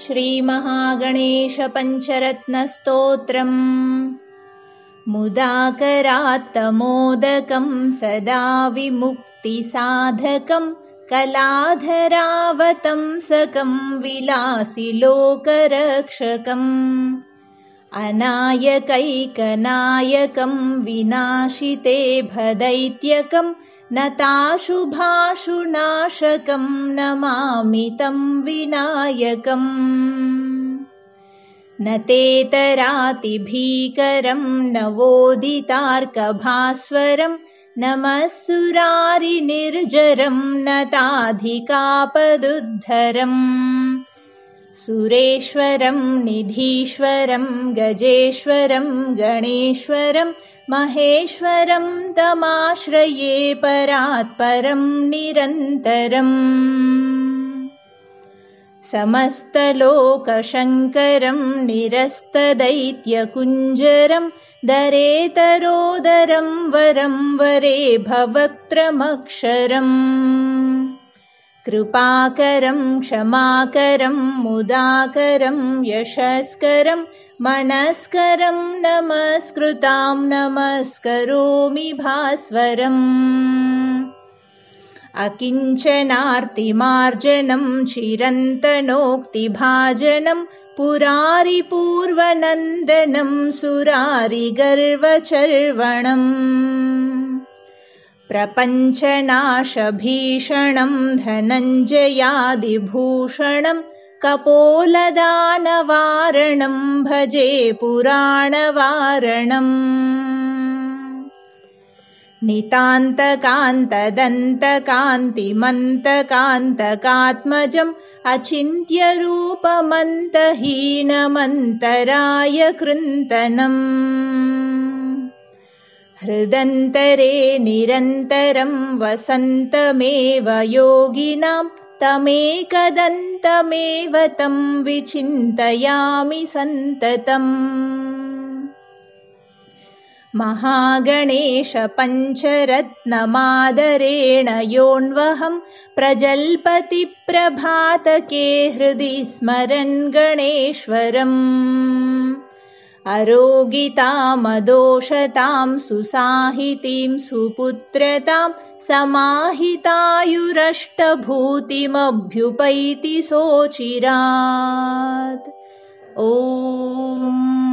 श्रीमहागणेशपञ्चरत्नस्तोत्रम् मुदाकरात्तमोदकं सदा विमुक्तिसाधकं कलाधरावतंसकं विलासिलोकरक्षकम् अनायकैकनायकं विनाशिते भदैत्यकं नताशुभाशुनाशकं नमामि तं विनायकम् न तेतरातिभीकरं नवोदितार्कभास्वरं नमः सुरारिनिर्जरं नताधिकापदुद्धरम् सुरेश्वरं निधीश्वरं गजेश्वरं गणेश्वरं महेश्वरं तमाश्रये परात्परं निरन्तरम् समस्तलोकशङ्करं निरस्तदैत्यकुञ्जरं दरेतरोदरं वरं वरे भवक्त्रमक्षरम् कृपाकरं क्षमाकरं मुदाकरं यशस्करं मनस्करं नमस्कृतां नमस्करोमि भास्वरम् अकिञ्चनार्तिमार्जनं चिरन्तनोक्तिभाजनं पुरारिपूर्वनन्दनं सुरारिगर्वचर्वणम् प्रपञ्चनाशभीषणं धनञ्जयादिभूषणं कपोलदानवारणं भजे पुराणवारणम् नितान्तकान्तदन्तकान्तिमन्तकान्तकात्मजम् अचिन्त्यरूपमन्तहीनमन्तराय कृन्तनम् हृदन्तरे निरन्तरं वसन्तमेव योगिनां तमेकदन्तमेव तं विचिन्तयामि सन्ततम् महागणेशपञ्चरत्नमादरेण योऽन्वहं प्रजल्पतिप्रभातके हृदि स्मरन् गणेश्वरम् अरोगितामदोषतां सुसाहितीं सुपुत्रतां समाहितायुरष्टभूतिमभ्युपैति सोचिरात्। ॐ